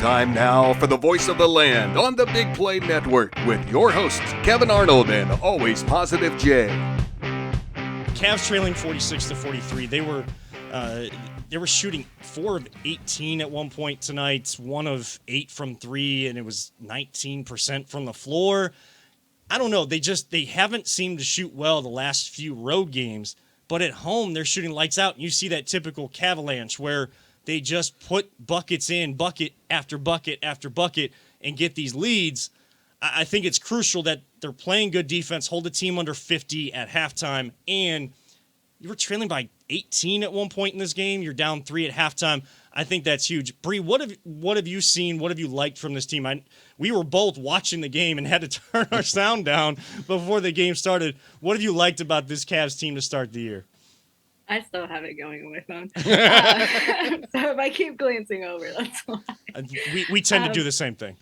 Time now for the voice of the land on the Big Play Network with your hosts, Kevin Arnold and always positive Jay. Cavs trailing 46-43. They were shooting 4 of 18 at one point tonight, 1 of 8 from 3, and it was 19% from the floor. I don't know. They haven't seemed to shoot well the last few road games, but at home they're shooting lights out. And you see that typical Cavalanche where they just put buckets in, bucket after bucket after bucket, and get these leads. I think it's crucial that they're playing good defense, hold the team under 50 at halftime, and you were trailing by 18 at one point in this game. You're down 3 at halftime. I think that's huge. Bree, what have you seen? What have you liked from this team? We were both watching the game and had to turn our sound down before the game started. What have you liked about this Cavs team to start the year? I still have it going on my phone. So if I keep glancing over, that's why. We tend to do the same thing.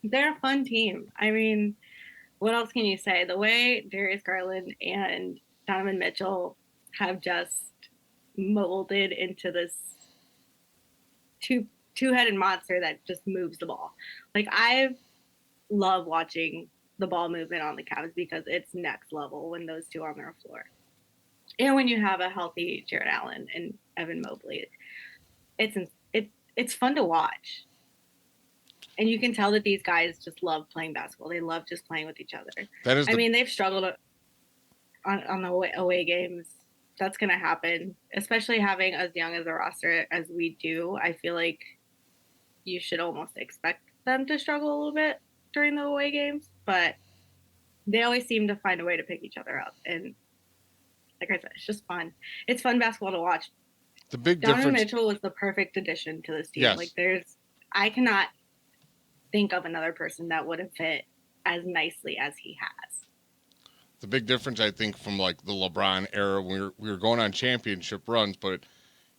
They're a fun team. I mean, what else can you say? The way Darius Garland and Donovan Mitchell have just molded into this two-headed monster that just moves the ball. Like, I love watching the ball movement on the Cavs because it's next level when those two are on their floor. And when you have a healthy Jared Allen and Evan Mobley, it's fun to watch. And you can tell that these guys just love playing basketball. They love just playing with each other. They've struggled on the away games. That's going to happen, especially having as young as a roster as we do. I feel like you should almost expect them to struggle a little bit during the away games, but they always seem to find a way to pick each other up. And like I said, it's just fun. It's fun basketball to watch. The big Donovan difference. Mitchell was the perfect addition to this team. Yes. Like I cannot think of another person that would have fit as nicely as he has. The big difference, I think, from like the LeBron era, when we were going on championship runs, but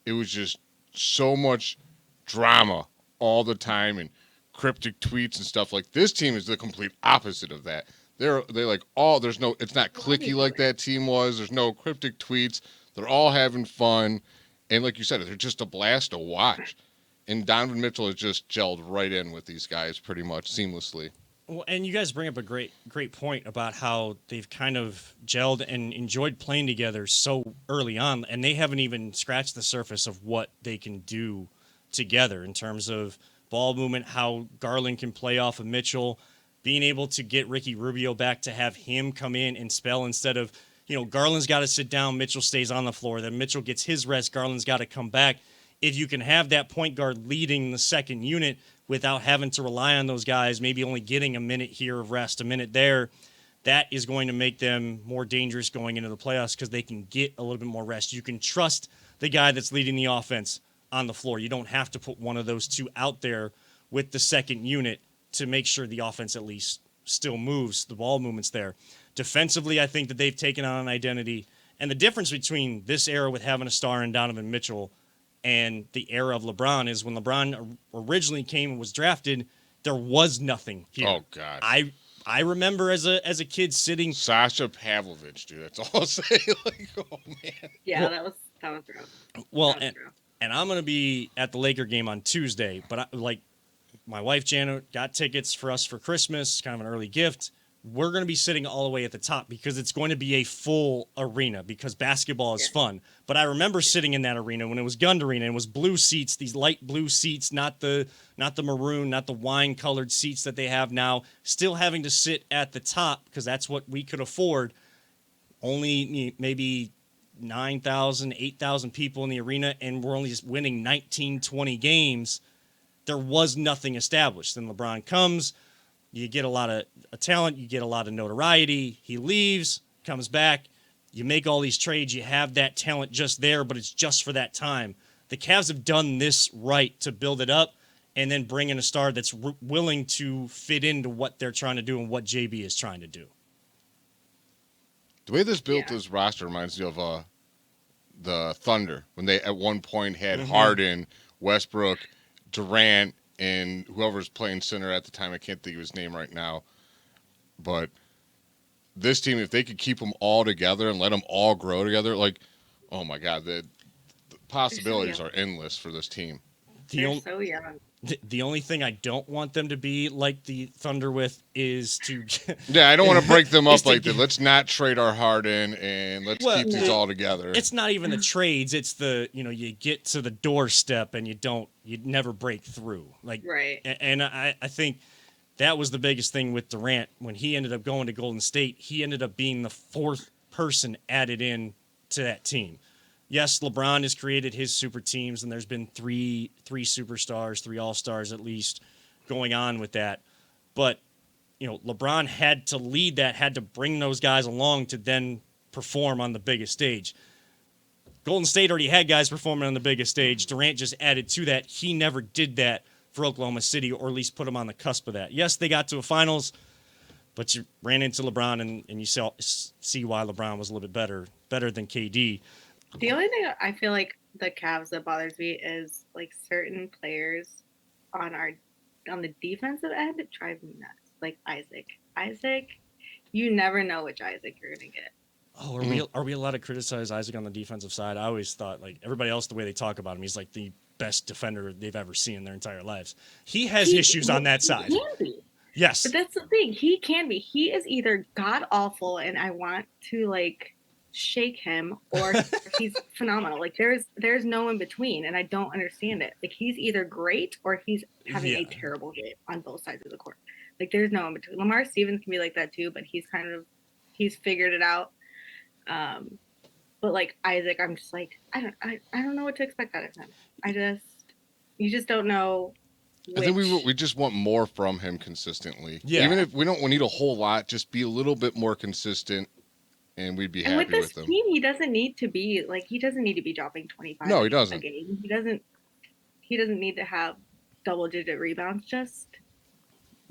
it was just so much drama all the time and cryptic tweets and stuff. Like this team is the complete opposite of that. They're like it's not cliquey like that team was. There's no cryptic tweets. They're all having fun, and like you said, they're just a blast to watch. And Donovan Mitchell has just gelled right in with these guys pretty much seamlessly. Well, and you guys bring up a great point about how they've kind of gelled and enjoyed playing together so early on, and they haven't even scratched the surface of what they can do together in terms of ball movement, how Garland can play off of Mitchell, being able to get Ricky Rubio back to have him come in and spell instead of, Garland's got to sit down, Mitchell stays on the floor, then Mitchell gets his rest, Garland's got to come back. If you can have that point guard leading the second unit without having to rely on those guys, maybe only getting a minute here of rest, a minute there, that is going to make them more dangerous going into the playoffs because they can get a little bit more rest. You can trust the guy that's leading the offense on the floor. You don't have to put one of those two out there with the second unit to make sure the offense at least still moves, the ball movement's there. Defensively, I think that they've taken on an identity. And the difference between this era with having a star in Donovan Mitchell and the era of LeBron is when LeBron originally came and was drafted, there was nothing here. Oh, God. I remember as a kid sitting... Sasha Pavlovich, dude. That's all I'll say. Like, oh, man. Yeah, that was rough. Well, and I'm going to be at the Laker game on Tuesday, but my wife Janet got tickets for us for Christmas, kind of an early gift. We're going to be sitting all the way at the top because it's going to be a full arena because basketball is fun. But I remember sitting in that arena when it was Gund Arena and it was blue seats, these light blue seats, not the maroon, not the wine-colored seats that they have now, still having to sit at the top because that's what we could afford. Only maybe 9,000, 8,000 people in the arena, and we're only just winning 19, 20 games. There was nothing established. Then LeBron comes, you get a lot of talent, you get a lot of notoriety. He leaves, comes back, you make all these trades, you have that talent just there, but it's just for that time. The Cavs have done this right to build it up and then bring in a star that's willing to fit into what they're trying to do and what JB is trying to do. The way this built this roster reminds me of the Thunder when they at one point had Harden, Westbrook, Durant, and whoever's playing center at the time. I can't think of his name right now. But this team, if they could keep them all together and let them all grow together, like, oh, my God, the possibilities are endless for this team. They're so young. The only thing I don't want them to be like the Thunder with is to I don't want to break them up like that. Let's not trade our Harden and let's keep these all together. It's not even the trades. It's the, you get to the doorstep and you never break through. Like, right. And I think that was the biggest thing with Durant. When he ended up going to Golden State, he ended up being the fourth person added in to that team. Yes, LeBron has created his super teams, and there's been three superstars, 3 all-stars at least, going on with that. But, LeBron had to lead that, had to bring those guys along to then perform on the biggest stage. Golden State already had guys performing on the biggest stage. Durant just added to that. He never did that for Oklahoma City, or at least put them on the cusp of that. Yes, they got to a finals, but you ran into LeBron, and you see why LeBron was a little bit better than KD. The only thing I feel like the Cavs that bothers me is like certain players on the defensive end drive me nuts. Like Isaac, you never know which Isaac you're gonna get. Oh, are we allowed to criticize Isaac on the defensive side? I always thought, like, everybody else, the way they talk about him, he's like the best defender they've ever seen in their entire lives. He has issues on that side. He can be. Yes, but that's the thing. He can be. He is either god awful, and I want to like shake him, or he's phenomenal. Like there's no in between, and I don't understand it. Like he's either great or he's having a terrible game on both sides of the court. Like there's no in between. Lamar Stevens can be like that too, but he's figured it out. But like Isaac, I'm just like I don't know what to expect out of him. You just don't know. I think we just want more from him consistently. Yeah. Even if we don't need a whole lot, just be a little bit more consistent. And we'd be happy with him. And with this team, he doesn't need to be dropping 25. No, he doesn't. A game. He doesn't need to have double-digit rebounds. Just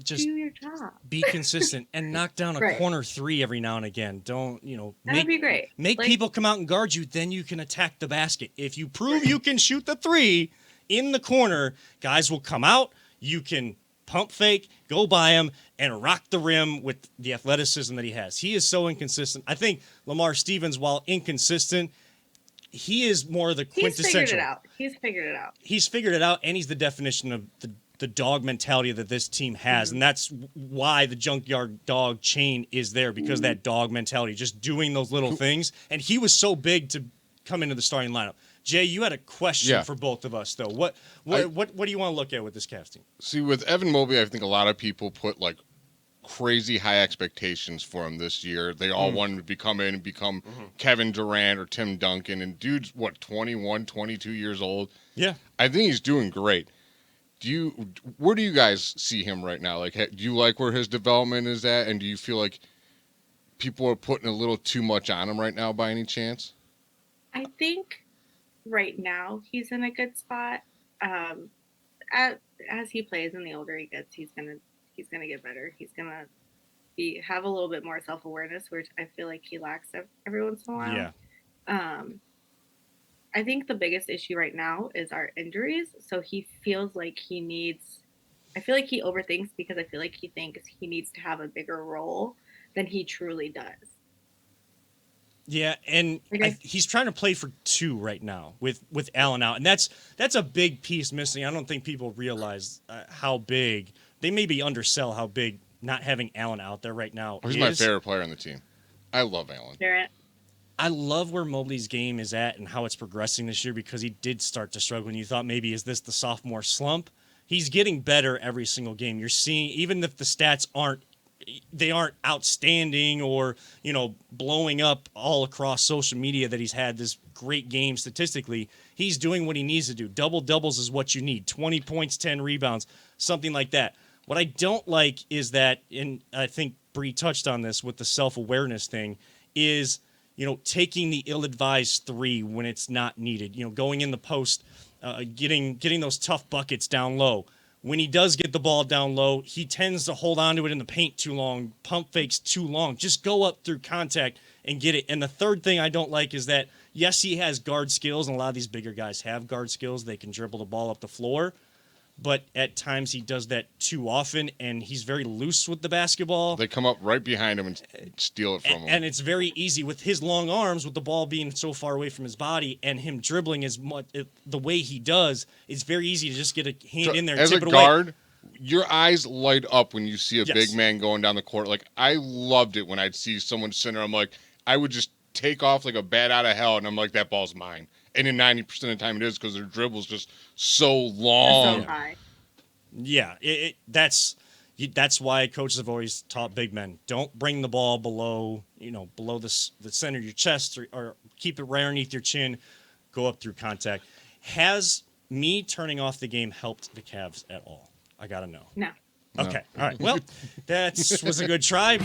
do your job. Be consistent and knock down a corner 3 every now and again. Don't that'd be great. Make people come out and guard you. Then you can attack the basket. If you prove you can shoot the 3 in the corner, guys will come out. You can pump fake, go by him, and rock the rim with the athleticism that he has. He is so inconsistent. I think Lamar Stevens, while inconsistent, he is more the quintessential. He's figured it out. He's figured it out, and he's the definition of the dog mentality that this team has. Mm-hmm. And that's why the junkyard dog chain is there, because that dog mentality, just doing those little things. And he was so big to come into the starting lineup. Jay, you had a question for both of us, though. What do you want to look at with this Cavs team? See, with Evan Mobley, I think a lot of people put like crazy high expectations for him this year. They all wanted to come in and become Kevin Durant or Tim Duncan. And dude's, 21, 22 years old? Yeah. I think he's doing great. Where do you guys see him right now? Like, do you like where his development is at? And do you feel like people are putting a little too much on him right now by any chance? I think right now he's in a good spot. As he plays and the older he gets, he's gonna get better. He's gonna have a little bit more self-awareness, which I feel like he lacks every once in a while. Yeah. I think the biggest issue right now is our injuries. So he feels like I feel like he overthinks, because I feel like he thinks he needs to have a bigger role than he truly does. Yeah, and he's trying to play for 2 right now with Allen out, and that's a big piece missing. I don't think people realize how big they maybe undersell how big not having Allen out there right now. He's my favorite player on the team. I love Allen. I love where Mobley's game is at and how it's progressing this year, because he did start to struggle, and you thought maybe is this the sophomore slump? He's getting better every single game. You're seeing, even if the stats aren't outstanding or, blowing up all across social media that he's had this great game statistically, he's doing what he needs to do. Double-doubles is what you need. 20 points, 10 rebounds, something like that. What I don't like is that, and I think Bree touched on this with the self-awareness thing, is, taking the ill-advised 3 when it's not needed. Going in the post, getting those tough buckets down low. When he does get the ball down low, he tends to hold on to it in the paint too long, pump fakes too long. Just go up through contact and get it. And the third thing I don't like is that, yes, he has guard skills, and a lot of these bigger guys have guard skills. They can dribble the ball up the floor. but at times he does that too often, and he's very loose with the basketball. They come up right behind him and steal it from him. And it's very easy with his long arms, with the ball being so far away from his body, and him dribbling as much the way he does. It's very easy to just get a hand in there and as tip a it guard, away. Your eyes light up when you see a Yes. big man going down the court. Like, I loved it when I'd see someone center. I'm like, I would just take off like a bat out of hell, and I'm like, that ball's mine. And in 90% of the time it is, because their dribble's just so long. So high. Yeah, that's why coaches have always taught big men, don't bring the ball below the center of your chest, or keep it right underneath your chin, go up through contact. Has me turning off the game helped the Cavs at all? I gotta know. No. Okay, all right. Well, that was a good try.